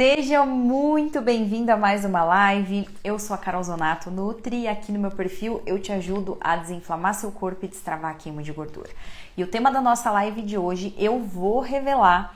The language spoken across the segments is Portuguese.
Seja muito bem-vindo a mais uma live. Eu sou a Carol Zonato Nutri e aqui no meu perfil eu te ajudo a desinflamar seu corpo e destravar a queima de gordura. E o tema da nossa live de hoje, eu vou revelar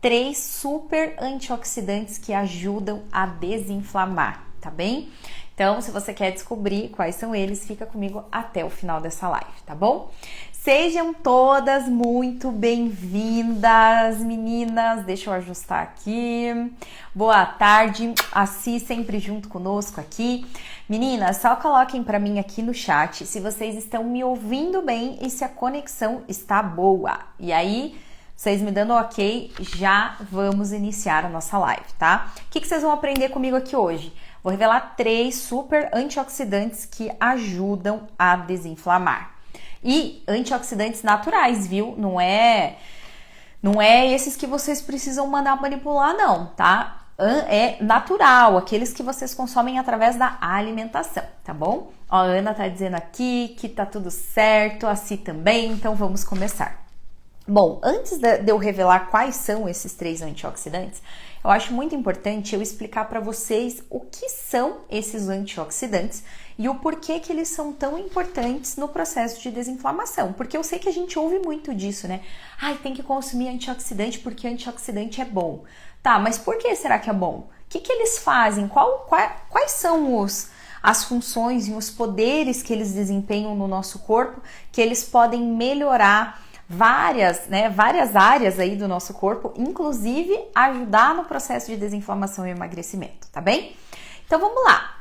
3 super antioxidantes que ajudam a desinflamar, tá bem? Então, se você quer descobrir quais são eles, fica comigo até o final dessa live, tá bom? Sejam todas muito bem-vindas, meninas. Deixa eu ajustar aqui. Boa tarde, Assi sempre junto conosco aqui. Meninas, só coloquem para mim aqui no chat se vocês estão me ouvindo bem e se a conexão está boa. E aí, vocês me dando ok, já vamos iniciar a nossa live, tá? O que vocês vão aprender comigo aqui hoje? Vou revelar 3 super antioxidantes que ajudam a desinflamar. E antioxidantes naturais, viu? Não é esses que vocês precisam mandar manipular, não, tá? É natural, aqueles que vocês consomem através da alimentação, tá bom? Ó, a Ana tá dizendo aqui que tá tudo certo, assim também, então vamos começar. Bom, antes de eu revelar quais são esses 3 antioxidantes, eu acho muito importante eu explicar para vocês o que são esses antioxidantes e o porquê que eles são tão importantes no processo de desinflamação. Porque eu sei que a gente ouve muito disso, né? Ai, tem que consumir antioxidante porque antioxidante é bom. Tá, mas por que será que é bom? O que eles fazem? Quais são as funções e os poderes que eles desempenham no nosso corpo que eles podem melhorar várias áreas aí do nosso corpo, inclusive ajudar no processo de desinflamação e emagrecimento, tá bem? Então vamos lá,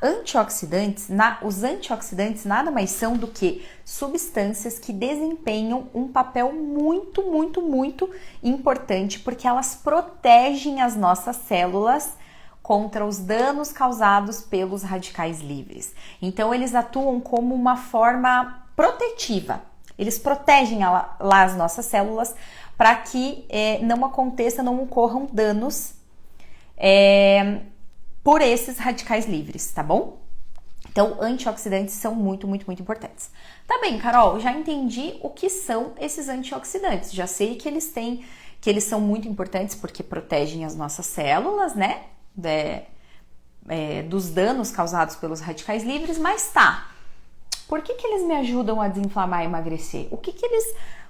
os antioxidantes nada mais são do que substâncias que desempenham um papel muito importante, porque elas protegem as nossas células contra os danos causados pelos radicais livres. Então eles atuam como uma forma protetiva. Eles protegem lá as nossas células para que não ocorram danos por esses radicais livres, tá bom? Então, antioxidantes são muito importantes. Tá bem, Carol, já entendi o que são esses antioxidantes. Já sei que eles são muito importantes porque protegem as nossas células, né? Dos danos causados pelos radicais livres, mas tá. Por que eles me ajudam a desinflamar e emagrecer?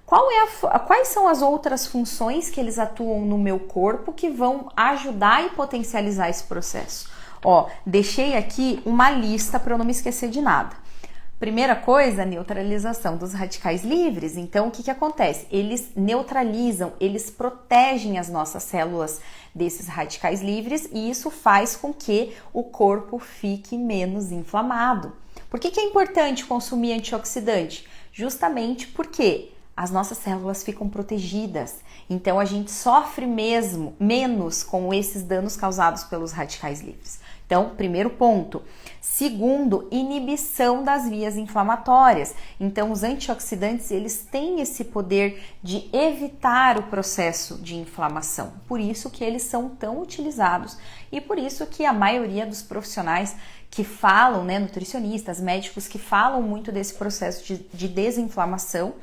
Quais são as outras funções que eles atuam no meu corpo que vão ajudar e potencializar esse processo? Ó, deixei aqui uma lista para eu não me esquecer de nada. Primeira coisa, neutralização dos radicais livres. Então, o que acontece? Eles neutralizam, eles protegem as nossas células desses radicais livres e isso faz com que o corpo fique menos inflamado. Por que é importante consumir antioxidante? Justamente porque as nossas células ficam protegidas. Então, a gente sofre menos com esses danos causados pelos radicais livres. Então, primeiro ponto. Segundo, inibição das vias inflamatórias. Então, os antioxidantes, eles têm esse poder de evitar o processo de inflamação. Por isso que eles são tão utilizados e por isso que a maioria dos profissionais que falam, né, nutricionistas, médicos que falam muito desse processo de desinflamação,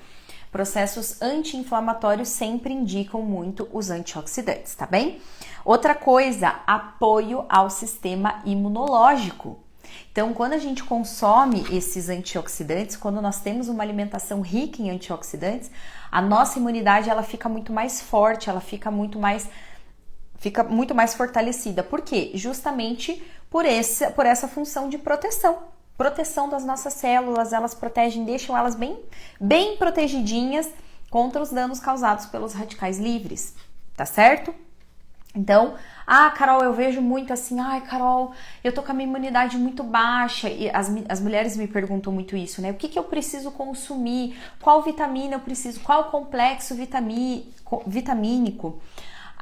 processos anti-inflamatórios sempre indicam muito os antioxidantes, tá bem? Outra coisa, apoio ao sistema imunológico. Então, quando a gente consome esses antioxidantes, quando nós temos uma alimentação rica em antioxidantes, a nossa imunidade ela fica muito mais forte, ela fica muito mais fortalecida. Por quê? Justamente por essa função de proteção das nossas células, elas protegem, deixam elas bem protegidinhas contra os danos causados pelos radicais livres, tá certo? Então, Carol, eu vejo muito assim, Carol, eu tô com a minha imunidade muito baixa, e as mulheres me perguntam muito isso, né? O que eu preciso consumir? Qual vitamina eu preciso? Qual complexo vitamínico?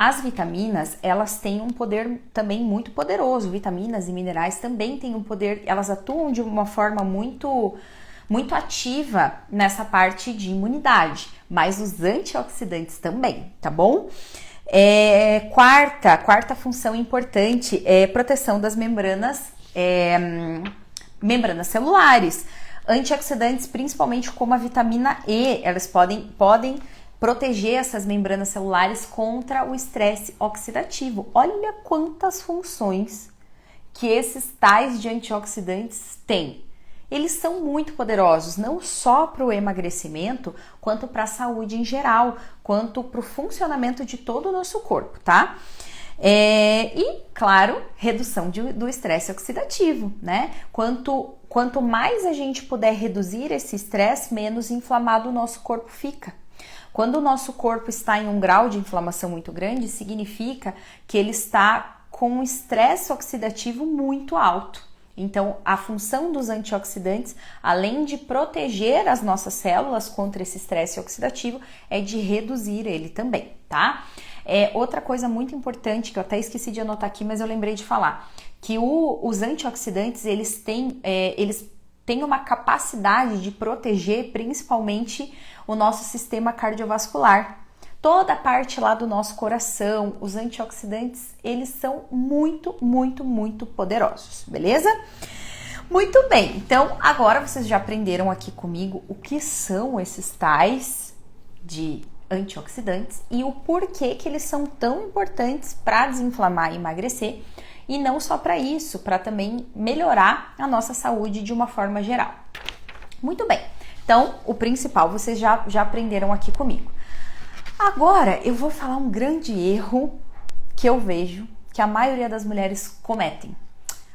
As vitaminas, elas têm um poder também muito poderoso. Vitaminas e minerais também têm um poder, elas atuam de uma forma muito ativa nessa parte de imunidade, mas os antioxidantes também, tá bom? Quarta função importante é proteção das membranas celulares. Antioxidantes, principalmente como a vitamina E, elas podem proteger essas membranas celulares contra o estresse oxidativo. Olha quantas funções que esses tais de antioxidantes têm. Eles são muito poderosos, não só para o emagrecimento, quanto para a saúde em geral, quanto para o funcionamento de todo o nosso corpo, tá? E, claro, redução do estresse oxidativo, né? Quanto mais a gente puder reduzir esse estresse, menos inflamado o nosso corpo fica. Quando o nosso corpo está em um grau de inflamação muito grande, significa que ele está com um estresse oxidativo muito alto. Então, a função dos antioxidantes, além de proteger as nossas células contra esse estresse oxidativo, é de reduzir ele também, tá? Outra coisa muito importante, que eu até esqueci de anotar aqui, mas eu lembrei de falar, que os antioxidantes, eles têm uma capacidade de proteger principalmente o nosso sistema cardiovascular. Toda a parte lá do nosso coração, os antioxidantes, eles são muito, muito, muito poderosos, beleza? Muito bem, então agora vocês já aprenderam aqui comigo o que são esses tais de antioxidantes e o porquê que eles são tão importantes para desinflamar e emagrecer, e não só para isso, para também melhorar a nossa saúde de uma forma geral. Muito bem, então o principal vocês já aprenderam aqui comigo. Agora eu vou falar um grande erro que eu vejo que a maioria das mulheres cometem.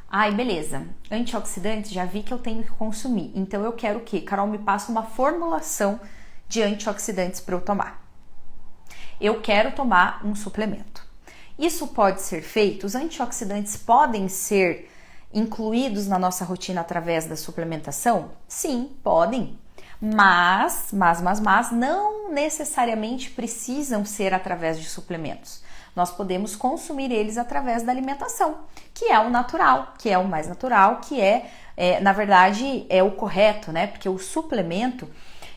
Ai, beleza, antioxidantes, já vi que eu tenho que consumir, então eu quero o quê? Carol, me passa uma formulação de antioxidantes para eu tomar. Eu quero tomar um suplemento. Isso pode ser feito? Os antioxidantes podem ser incluídos na nossa rotina através da suplementação? Sim, podem. Mas não necessariamente precisam ser através de suplementos. Nós podemos consumir eles através da alimentação, que é o natural, que é o mais natural, que na verdade, é o correto, né? Porque o suplemento,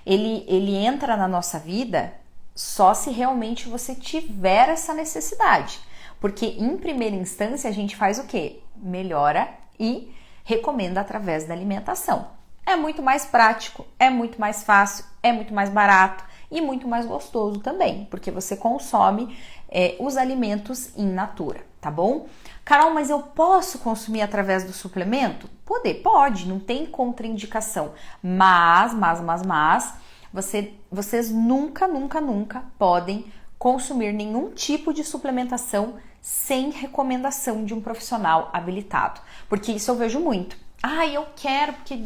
ele entra na nossa vida só se realmente você tiver essa necessidade. Porque em primeira instância a gente faz o quê? Melhora e recomenda através da alimentação. É muito mais prático, é muito mais fácil, é muito mais barato e muito mais gostoso também, porque você consome os alimentos in natura, tá bom? Carol, mas eu posso consumir através do suplemento? Pode, não tem contraindicação, mas vocês nunca podem consumir nenhum tipo de suplementação sem recomendação de um profissional habilitado, porque isso eu vejo muito. Eu quero, porque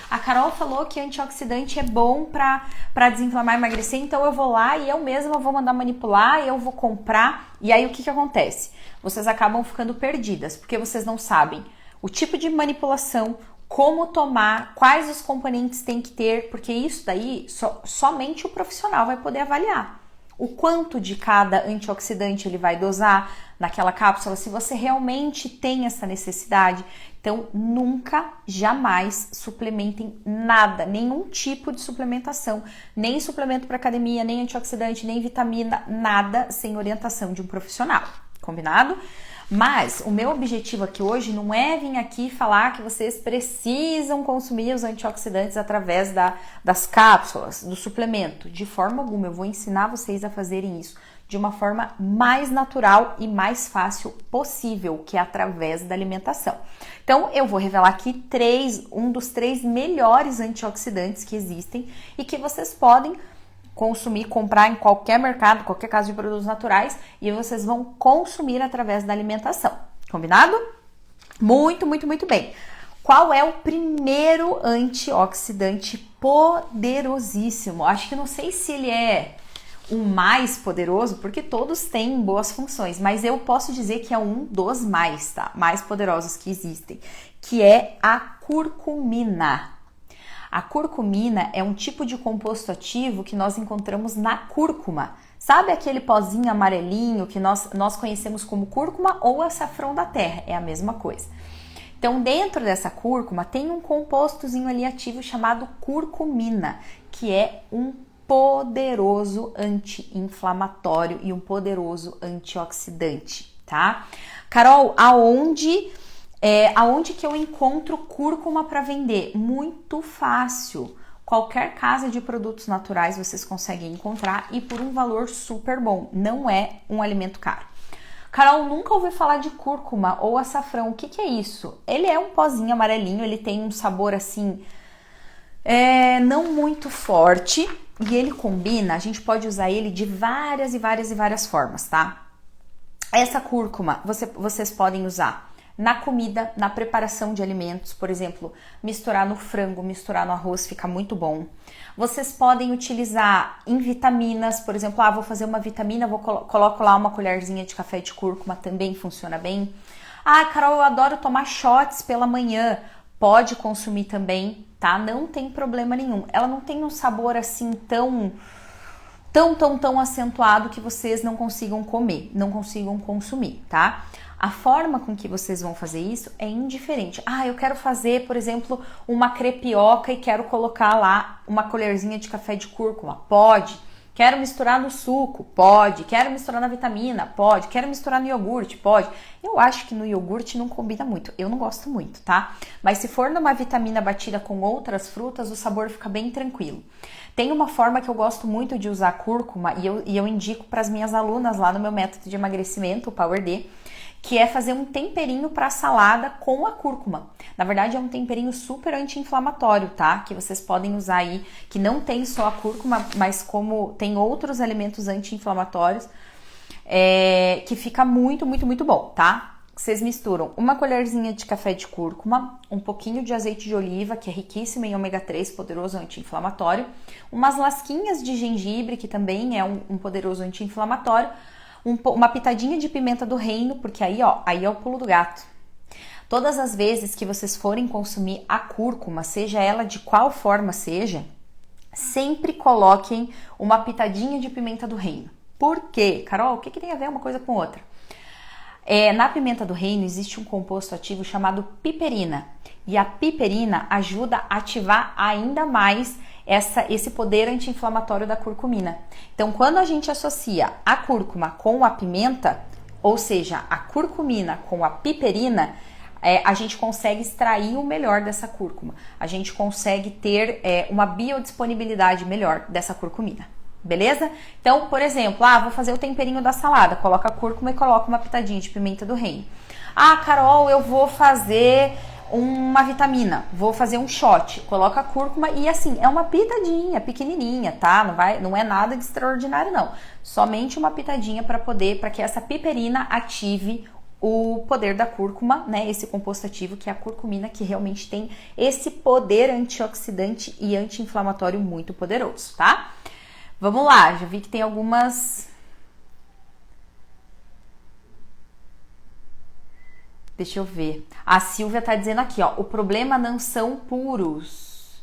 a Carol falou que antioxidante é bom para desinflamar e emagrecer, então eu vou lá e eu mesma vou mandar manipular, eu vou comprar, e aí o que acontece? Vocês acabam ficando perdidas, porque vocês não sabem o tipo de manipulação, como tomar, quais os componentes tem que ter, porque isso daí somente o profissional vai poder avaliar. O quanto de cada antioxidante ele vai dosar naquela cápsula, se você realmente tem essa necessidade. Então, nunca, jamais suplementem nada, nenhum tipo de suplementação, nem suplemento para academia, nem antioxidante, nem vitamina, nada sem orientação de um profissional, combinado? Mas o meu objetivo aqui hoje não é vir aqui falar que vocês precisam consumir os antioxidantes através das cápsulas, do suplemento. De forma alguma, eu vou ensinar vocês a fazerem isso de uma forma mais natural e mais fácil possível, que é através da alimentação. Então, eu vou revelar aqui um dos 3 melhores antioxidantes que existem e que vocês podem consumir, comprar em qualquer mercado, qualquer casa de produtos naturais, e vocês vão consumir através da alimentação. Combinado? Muito bem. Qual é o primeiro antioxidante poderosíssimo? Acho que não sei se ele é o mais poderoso, porque todos têm boas funções, mas eu posso dizer que é um dos mais poderosos que existem, que é a curcumina. A curcumina é um tipo de composto ativo que nós encontramos na cúrcuma. Sabe aquele pozinho amarelinho que nós conhecemos como cúrcuma ou açafrão da terra? É a mesma coisa. Então, dentro dessa cúrcuma tem um compostozinho ali ativo chamado curcumina, que é um poderoso anti-inflamatório e um poderoso antioxidante, tá? Carol, aonde que eu encontro cúrcuma para vender? Muito fácil. qualquer casa de produtos naturais vocês conseguem encontrar e por um valor super bom. Não é um alimento caro. Carol, nunca ouvi falar de cúrcuma ou açafrão. O que que é isso? Ele é um pozinho amarelinho, ele tem um sabor assim, não muito forte e ele combina, a gente pode usar ele de várias formas, tá? Essa cúrcuma vocês podem usar na comida, na preparação de alimentos, por exemplo, misturar no frango, misturar no arroz, fica muito bom. Vocês podem utilizar em vitaminas, por exemplo, vou fazer uma vitamina, coloco lá uma colherzinha de café de cúrcuma, também funciona bem. Carol, eu adoro tomar shots pela manhã, pode consumir também, tá? Não tem problema nenhum. Ela não tem um sabor assim tão acentuado que vocês não consigam comer, não consigam consumir, tá? A forma com que vocês vão fazer isso é indiferente. Eu quero fazer, por exemplo, uma crepioca e quero colocar lá uma colherzinha de café de cúrcuma. Pode. Quero misturar no suco? Pode. Quero misturar na vitamina? Pode. Quero misturar no iogurte? Pode. Eu acho que no iogurte não combina muito. Eu não gosto muito, tá? Mas se for numa vitamina batida com outras frutas, o sabor fica bem tranquilo. Tem uma forma que eu gosto muito de usar cúrcuma e eu indico para as minhas alunas lá no meu método de emagrecimento, o Power D, que é fazer um temperinho para salada com a cúrcuma. Na verdade, é um temperinho super anti-inflamatório, tá? Que vocês podem usar aí, que não tem só a cúrcuma, mas como tem outros alimentos anti-inflamatórios, que fica muito bom, tá? Vocês misturam uma colherzinha de café de cúrcuma, um pouquinho de azeite de oliva, que é riquíssimo em ômega 3, poderoso anti-inflamatório, umas lasquinhas de gengibre, que também é um poderoso anti-inflamatório, uma pitadinha de pimenta do reino, porque aí é o pulo do gato. Todas as vezes que vocês forem consumir a cúrcuma, seja ela de qual forma seja, sempre coloquem uma pitadinha de pimenta do reino. Por quê? Carol, o que tem a ver uma coisa com outra? Na pimenta do reino existe um composto ativo chamado piperina. E a piperina ajuda a ativar ainda mais esse poder anti-inflamatório da curcumina. Então, quando a gente associa a cúrcuma com a pimenta, ou seja, a curcumina com a piperina, a gente consegue extrair o melhor dessa cúrcuma. A gente consegue ter uma biodisponibilidade melhor dessa curcumina. Beleza? Então, por exemplo, vou fazer o temperinho da salada, coloca a cúrcuma e coloca uma pitadinha de pimenta do reino. Carol, eu vou fazer uma vitamina, vou fazer um shot, coloca a cúrcuma e assim, é uma pitadinha pequenininha, tá? Não é nada de extraordinário não, somente uma pitadinha para que essa piperina ative o poder da cúrcuma, né? Esse composto ativo que é a curcumina, que realmente tem esse poder antioxidante e anti-inflamatório muito poderoso, tá? Vamos lá, já vi que tem algumas... Deixa eu ver. A Silvia tá dizendo aqui, o problema não são puros.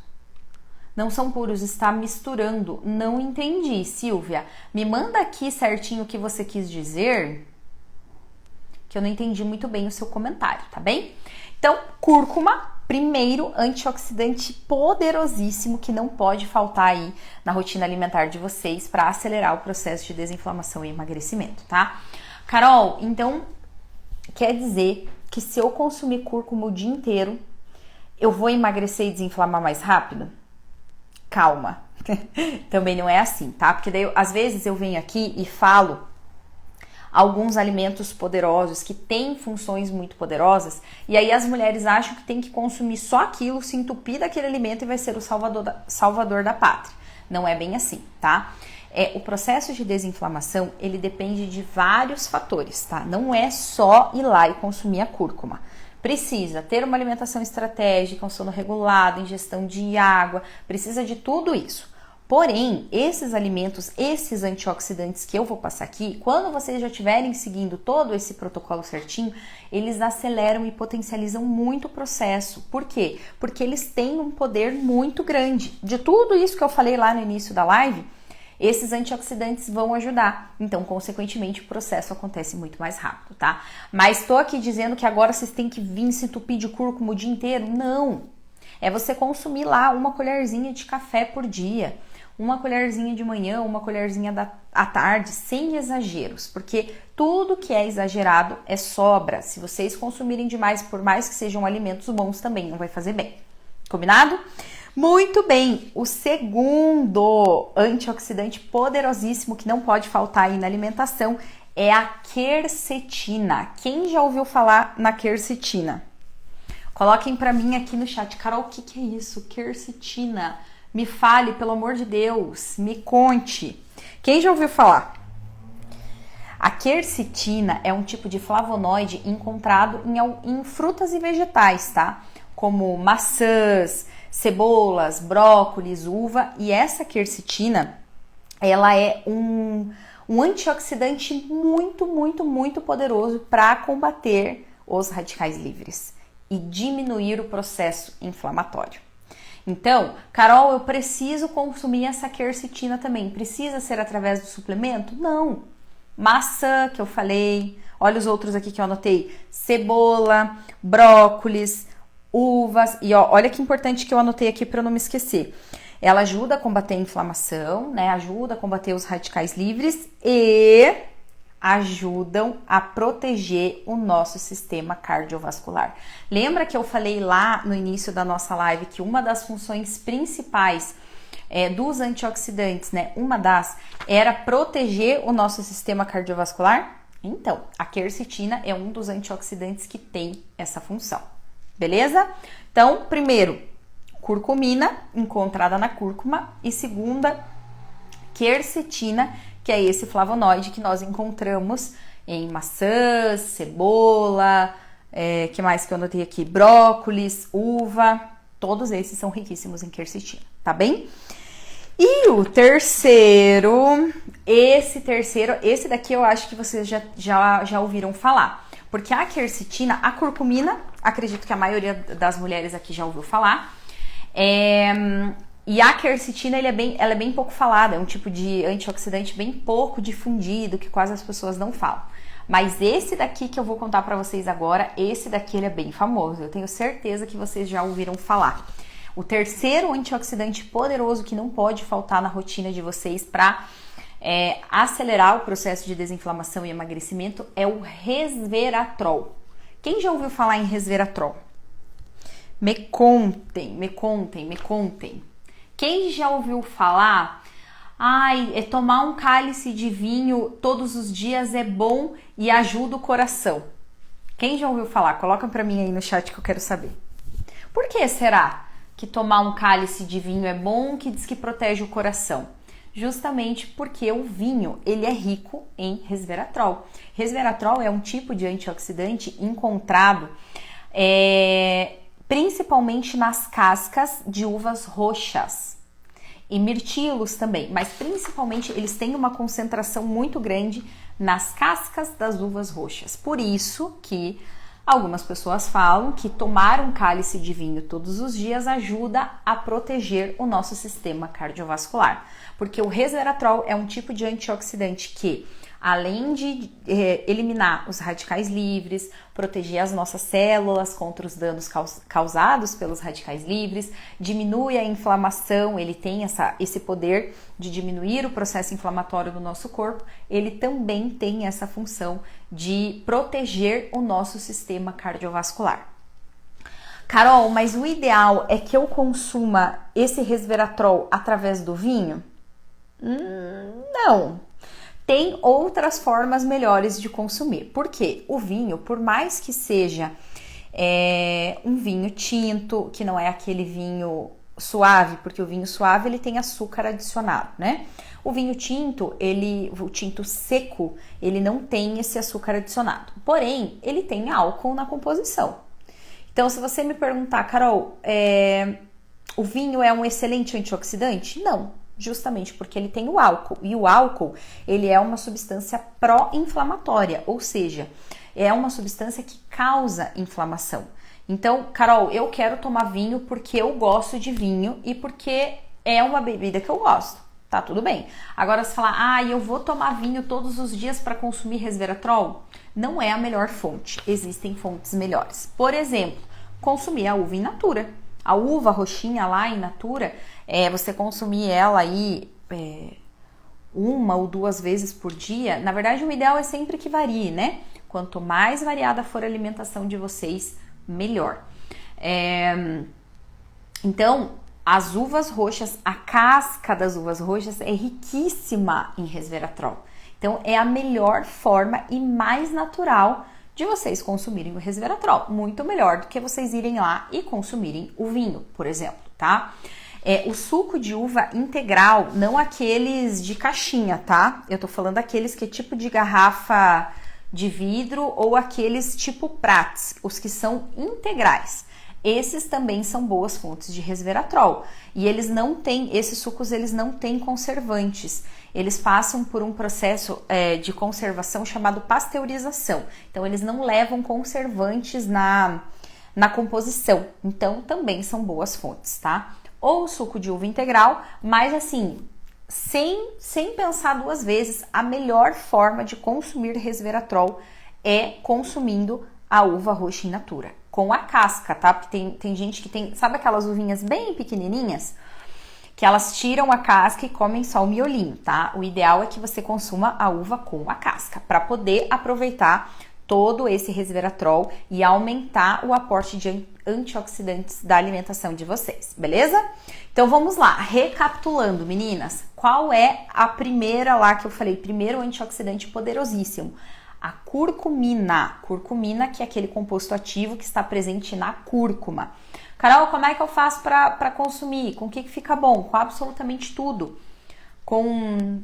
Não são puros, está misturando. Não entendi, Silvia. Me manda aqui certinho o que você quis dizer, que eu não entendi muito bem o seu comentário, tá bem? Então, cúrcuma, primeiro antioxidante poderosíssimo que não pode faltar aí na rotina alimentar de vocês para acelerar o processo de desinflamação e emagrecimento, tá? Carol, então, quer dizer que se eu consumir cúrcuma o dia inteiro, eu vou emagrecer e desinflamar mais rápido? Calma. Também não é assim, tá? Porque daí, às vezes, eu venho aqui e falo alguns alimentos poderosos que têm funções muito poderosas, e aí as mulheres acham que tem que consumir só aquilo, se entupir daquele alimento e vai ser o salvador da pátria. Não é bem assim, tá? O processo de desinflamação, ele depende de vários fatores, tá? Não é só ir lá e consumir a cúrcuma. Precisa ter uma alimentação estratégica, um sono regulado, ingestão de água, precisa de tudo isso. Porém, esses alimentos, esses antioxidantes que eu vou passar aqui, quando vocês já estiverem seguindo todo esse protocolo certinho, eles aceleram e potencializam muito o processo. Por quê? Porque eles têm um poder muito grande. De tudo isso que eu falei lá no início da live, esses antioxidantes vão ajudar. Então, consequentemente, o processo acontece muito mais rápido, tá? Mas tô aqui dizendo que agora vocês têm que vir se entupir de cúrcuma o dia inteiro? Não! É você consumir lá uma colherzinha de café por dia, uma colherzinha de manhã, uma colherzinha à tarde, sem exageros, porque tudo que é exagerado é sobra. Se vocês consumirem demais, por mais que sejam alimentos bons, também não vai fazer bem, Combinado? Muito bem, o segundo antioxidante poderosíssimo que não pode faltar aí na alimentação é a quercetina. Quem já ouviu falar na quercetina? Coloquem para mim aqui no chat. Carol, o que é isso? Quercetina. Me fale, pelo amor de Deus. Me conte. Quem já ouviu falar? A quercetina é um tipo de flavonoide encontrado em frutas e vegetais, tá? Como maçãs, cebolas, brócolis, uva. E essa quercetina, ela é um antioxidante muito poderoso para combater os radicais livres e diminuir o processo inflamatório. Então, Carol, eu preciso consumir essa quercetina também. Precisa ser através do suplemento? Não. Maçã, que eu falei. Olha os outros aqui que eu anotei. Cebola, brócolis, uvas. E ó, olha que importante que eu anotei aqui para eu não me esquecer. Ela ajuda a combater a inflamação, né? Ajuda a combater os radicais livres e ajudam a proteger o nosso sistema cardiovascular. Lembra que eu falei lá no início da nossa live que uma das funções principais dos antioxidantes, né? Uma das era proteger o nosso sistema cardiovascular? Então, a quercetina é um dos antioxidantes que tem essa função. Beleza? Então, primeiro, curcumina, encontrada na cúrcuma, e segunda, quercetina, que é esse flavonoide que nós encontramos em maçãs, cebola, que mais que eu anotei aqui? Brócolis, uva, todos esses são riquíssimos em quercetina, tá bem? E o terceiro, esse daqui eu acho que vocês já ouviram falar, porque a quercetina, a curcumina, acredito que a maioria das mulheres aqui já ouviu falar, e a quercetina ela é bem pouco falada, é um tipo de antioxidante bem pouco difundido, que quase as pessoas não falam. Mas esse daqui que eu vou contar para vocês agora, esse daqui ele é bem famoso, eu tenho certeza que vocês já ouviram falar. O terceiro antioxidante poderoso que não pode faltar na rotina de vocês para acelerar o processo de desinflamação e emagrecimento é o resveratrol. Quem já ouviu falar em resveratrol? Me contem. Quem já ouviu falar, tomar um cálice de vinho todos os dias é bom e ajuda o coração? Quem já ouviu falar? Coloca pra mim aí no chat que eu quero saber. Por que será que tomar um cálice de vinho é bom, que diz que protege o coração? Justamente porque o vinho, ele é rico em resveratrol. Resveratrol é um tipo de antioxidante encontrado principalmente nas cascas de uvas roxas e mirtilos também, mas principalmente eles têm uma concentração muito grande nas cascas das uvas roxas. Por isso que algumas pessoas falam que tomar um cálice de vinho todos os dias ajuda a proteger o nosso sistema cardiovascular, porque o resveratrol é um tipo de antioxidante que, além de eliminar os radicais livres, proteger as nossas células contra os danos causados pelos radicais livres, diminui a inflamação, ele tem esse poder de diminuir o processo inflamatório do nosso corpo, ele também tem essa função de proteger o nosso sistema cardiovascular. Carol, mas o ideal é que eu consuma esse resveratrol através do vinho? Não. Tem outras formas melhores de consumir. Por quê? O vinho, por mais que seja um vinho tinto, que não é aquele vinho suave, porque o vinho suave ele tem açúcar adicionado, né? O vinho tinto, o tinto seco, ele não tem esse açúcar adicionado. Porém, ele tem álcool na composição. Então, se você me perguntar, Carol, o vinho é um excelente antioxidante? Não. Justamente porque ele tem o álcool, e o álcool ele é uma substância pró-inflamatória, ou seja, é uma substância que causa inflamação. Então, Carol, eu quero tomar vinho porque eu gosto de vinho e porque é uma bebida que eu gosto, tá tudo bem. Agora, se falar, eu vou tomar vinho todos os dias para consumir resveratrol, não é a melhor fonte, existem fontes melhores. Por exemplo, consumir a uva in natura. A uva roxinha lá in natura, você consumir ela aí 1 ou 2 vezes por dia, na verdade o ideal é sempre que varie, né? Quanto mais variada for a alimentação de vocês, melhor. Então, as uvas roxas, a casca das uvas roxas é riquíssima em resveratrol. Então, é a melhor forma e mais natural de vocês consumirem o resveratrol. Muito melhor do que vocês irem lá e consumirem o vinho, por exemplo, tá? O suco de uva integral, não aqueles de caixinha, tá? Eu tô falando aqueles que é tipo de garrafa de vidro ou aqueles tipo Prats, os que são integrais. Esses também são boas fontes de resveratrol. E eles não têm, esses sucos eles não têm conservantes. Eles passam por um processo de conservação chamado pasteurização. Então, eles não levam conservantes na composição. Então, também são boas fontes, tá? Ou suco de uva integral, mas assim, sem pensar duas vezes, a melhor forma de consumir resveratrol é consumindo a uva roxa in natura, com a casca, tá? Porque tem gente que tem, sabe aquelas uvinhas bem pequenininhas? Que elas tiram a casca e comem só o miolinho, tá? O ideal é que você consuma a uva com a casca, para poder aproveitar todo esse resveratrol e aumentar o aporte de antioxidantes da alimentação de vocês, beleza? Então vamos lá, recapitulando, meninas, qual é a primeira lá que eu falei? Primeiro antioxidante poderosíssimo, a curcumina. Curcumina, que é aquele composto ativo que está presente na cúrcuma. Carol, como é que eu faço para consumir? Com o que fica bom? Com absolutamente tudo. Com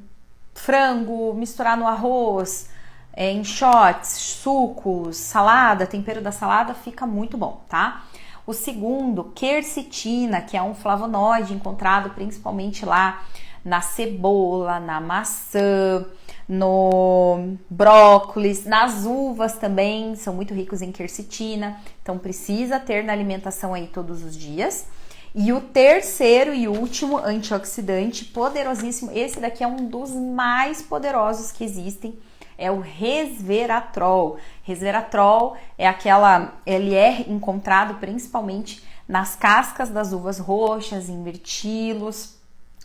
frango, misturar no arroz, em shots, sucos, salada, tempero da salada, fica muito bom, tá? O segundo, quercetina, que é um flavonoide encontrado principalmente lá na cebola, na maçã, no brócolis, nas uvas também, são muito ricos em quercetina, então precisa ter na alimentação aí todos os dias. E o terceiro e último antioxidante poderosíssimo, esse daqui é um dos mais poderosos que existem, é o resveratrol. Resveratrol ele é encontrado principalmente nas cascas das uvas roxas, em mirtilos,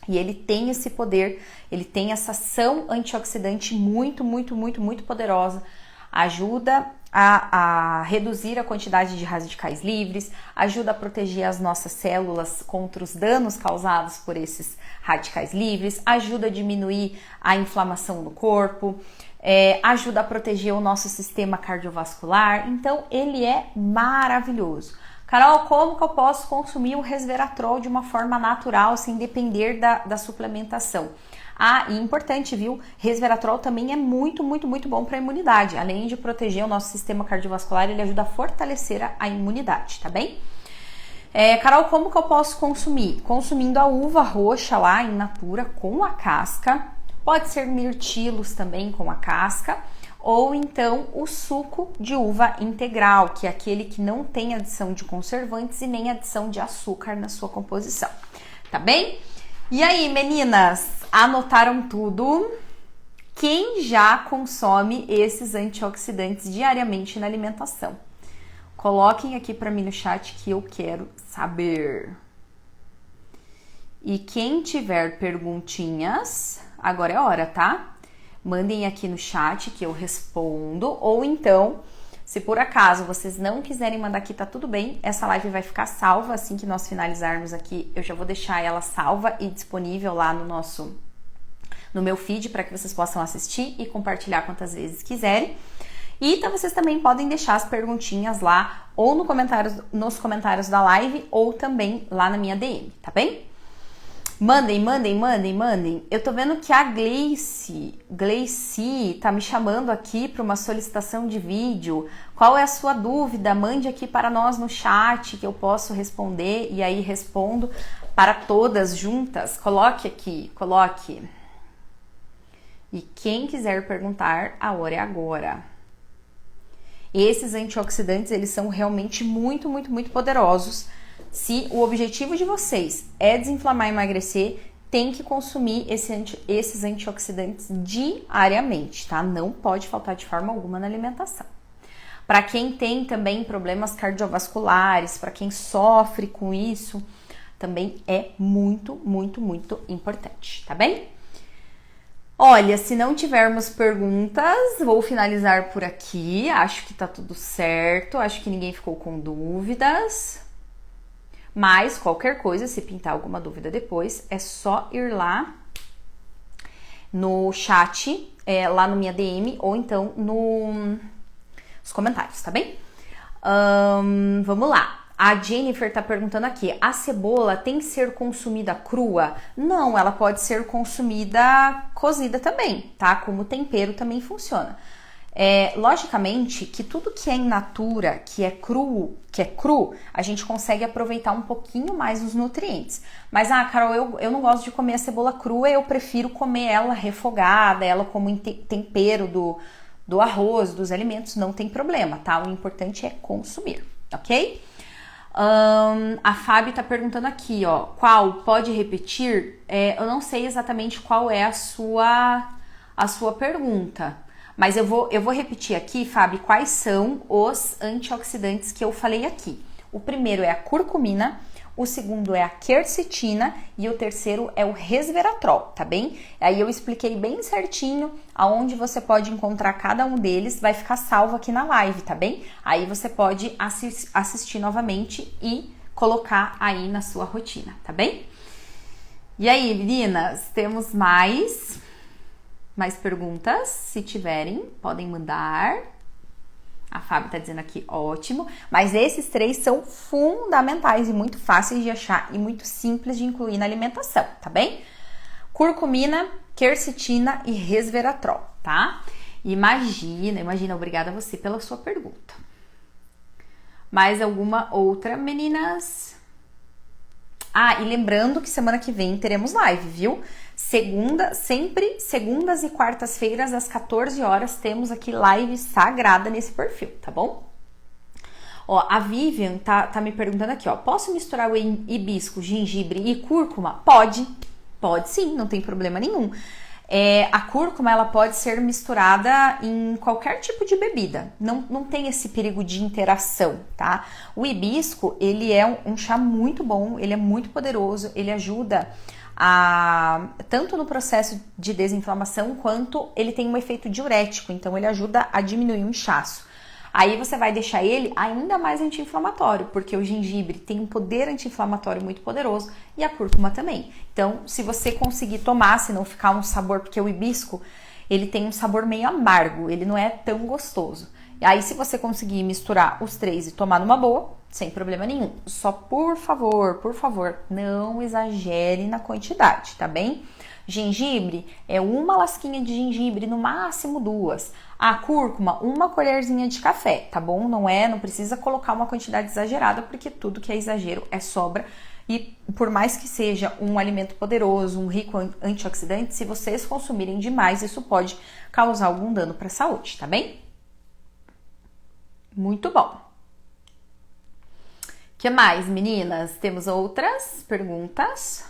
e ele tem esse poder, ele tem essa ação antioxidante muito, muito, muito, muito poderosa. Ajuda a reduzir a quantidade de radicais livres, ajuda a proteger as nossas células contra os danos causados por esses radicais livres, ajuda a diminuir a inflamação no corpo, ajuda a proteger o nosso sistema cardiovascular. Então, ele é maravilhoso. Carol, como que eu posso consumir o resveratrol de uma forma natural, sem depender da suplementação? Ah, e importante, viu? Resveratrol também é muito, muito, muito bom para a imunidade. Além de proteger o nosso sistema cardiovascular, ele ajuda a fortalecer a imunidade, tá bem? Carol, como que eu posso consumir? Consumindo a uva roxa lá in natura com a casca. Pode ser mirtilos também com a casca. Ou então o suco de uva integral, que é aquele que não tem adição de conservantes e nem adição de açúcar na sua composição, tá bem? E aí, meninas, anotaram tudo? Quem já consome esses antioxidantes diariamente na alimentação? Coloquem aqui para mim no chat que eu quero saber. E quem tiver perguntinhas, agora é a hora, tá? Mandem aqui no chat que eu respondo, ou então, se por acaso vocês não quiserem mandar aqui, tá tudo bem, essa live vai ficar salva assim que nós finalizarmos aqui, eu já vou deixar ela salva e disponível lá no meu feed para que vocês possam assistir e compartilhar quantas vezes quiserem. E então vocês também podem deixar as perguntinhas lá, ou nos comentários da live, ou também lá na minha DM, tá bem? Mandem. Eu tô vendo que a Gleice tá me chamando aqui para uma solicitação de vídeo. Qual é a sua dúvida? Mande aqui para nós no chat que eu posso responder e aí respondo para todas juntas. Coloque aqui, coloque. E quem quiser perguntar, a hora é agora. Esses antioxidantes, eles são realmente muito, muito, muito poderosos. Se o objetivo de vocês é desinflamar e emagrecer, tem que consumir esses antioxidantes diariamente, tá? Não pode faltar de forma alguma na alimentação. Para quem tem também problemas cardiovasculares, para quem sofre com isso, também é muito, muito, muito importante, tá bem? Olha, se não tivermos perguntas, vou finalizar por aqui. Acho que tá tudo certo, acho que ninguém ficou com dúvidas. Mas qualquer coisa, se pintar alguma dúvida depois, é só ir lá no chat, lá no minha DM ou então nos comentários, tá bem? Vamos lá. A Jennifer tá perguntando aqui, a cebola tem que ser consumida crua? Não, ela pode ser consumida cozida também, tá? Como tempero também funciona. Logicamente que tudo que é in natura, que é cru, a gente consegue aproveitar um pouquinho mais os nutrientes. Mas, Carol, eu não gosto de comer a cebola crua, eu prefiro comer ela refogada, ela como tempero do arroz, dos alimentos, não tem problema, tá? O importante é consumir, ok? A Fábio tá perguntando aqui, ó, qual? Pode repetir? Eu não sei exatamente qual é a sua pergunta, mas eu vou repetir aqui, Fábio, quais são os antioxidantes que eu falei aqui. O primeiro é a curcumina, o segundo é a quercetina e o terceiro é o resveratrol, tá bem? Aí eu expliquei bem certinho aonde você pode encontrar cada um deles, vai ficar salvo aqui na live, tá bem? Aí você pode assistir novamente e colocar aí na sua rotina, tá bem? E aí, meninas, temos mais perguntas? Se tiverem, podem mandar. A Fábio tá dizendo aqui, ótimo. Mas esses três são fundamentais e muito fáceis de achar e muito simples de incluir na alimentação, tá bem? Curcumina, quercetina e resveratrol, tá? Imagina, obrigada a você pela sua pergunta. Mais alguma outra, meninas? E lembrando que semana que vem teremos live, viu? Sempre segundas e quartas-feiras, às 14 horas, temos aqui live sagrada nesse perfil, tá bom? Ó, a Vivian tá me perguntando aqui, ó, posso misturar o hibisco, gengibre e cúrcuma? Pode sim, não tem problema nenhum. A cúrcuma, ela pode ser misturada em qualquer tipo de bebida, não tem esse perigo de interação, tá? O hibisco, ele é um chá muito bom, ele é muito poderoso, ele ajuda tanto no processo de desinflamação, quanto ele tem um efeito diurético, então ele ajuda a diminuir o inchaço. Aí você vai deixar ele ainda mais anti-inflamatório, porque o gengibre tem um poder anti-inflamatório muito poderoso e a cúrcuma também. Então, se você conseguir tomar, se não ficar um sabor, porque o hibisco, ele tem um sabor meio amargo, ele não é tão gostoso. E aí, se você conseguir misturar os três e tomar numa boa, sem problema nenhum. Só, por favor, não exagere na quantidade, tá bem? Gengibre é uma lasquinha de gengibre, no máximo 2. A cúrcuma, uma colherzinha de café, tá bom? Não precisa colocar uma quantidade exagerada, porque tudo que é exagero é sobra. E por mais que seja um alimento poderoso, um rico antioxidante, se vocês consumirem demais, isso pode causar algum dano para a saúde, tá bem? Muito bom. O que mais, meninas? Temos outras perguntas?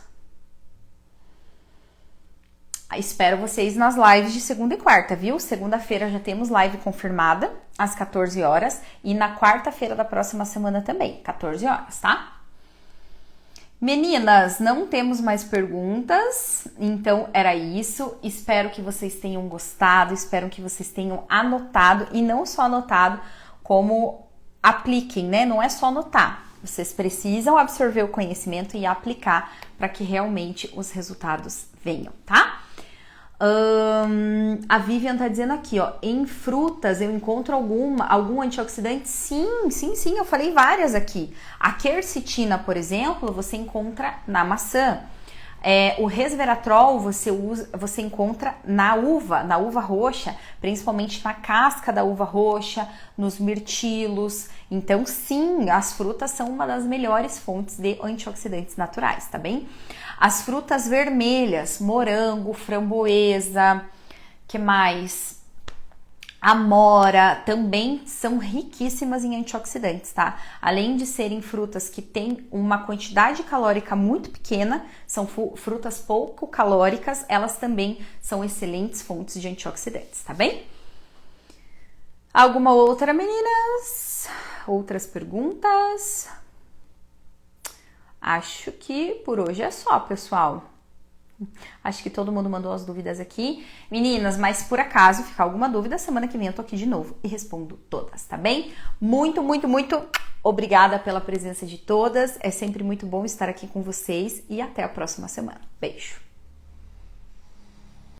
Espero vocês nas lives de segunda e quarta, viu? Segunda-feira já temos live confirmada, às 14 horas. E na quarta-feira da próxima semana também, 14 horas, tá? Meninas, não temos mais perguntas, então era isso. Espero que vocês tenham gostado, espero que vocês tenham anotado. E não só anotado, como apliquem, né? Não é só anotar. Vocês precisam absorver o conhecimento e aplicar para que realmente os resultados venham, tá? A Vivian tá dizendo aqui, ó, em frutas eu encontro algum antioxidante? Sim, eu falei várias aqui. A quercetina, por exemplo, você encontra na maçã. O resveratrol você encontra na uva roxa, principalmente na casca da uva roxa, nos mirtilos. Então, sim, as frutas são uma das melhores fontes de antioxidantes naturais, tá bem? As frutas vermelhas, morango, framboesa, que mais? Amora, também são riquíssimas em antioxidantes, tá? Além de serem frutas que têm uma quantidade calórica muito pequena, são frutas pouco calóricas, elas também são excelentes fontes de antioxidantes, tá bem? Alguma outra, meninas? Outras perguntas? Acho que por hoje é só, pessoal. Acho que todo mundo mandou as dúvidas aqui. Meninas, mas por acaso ficar alguma dúvida, semana que vem eu tô aqui de novo e respondo todas, tá bem? Muito Obrigada pela presença de todas, é sempre muito bom estar aqui com vocês e até a próxima semana. Beijo!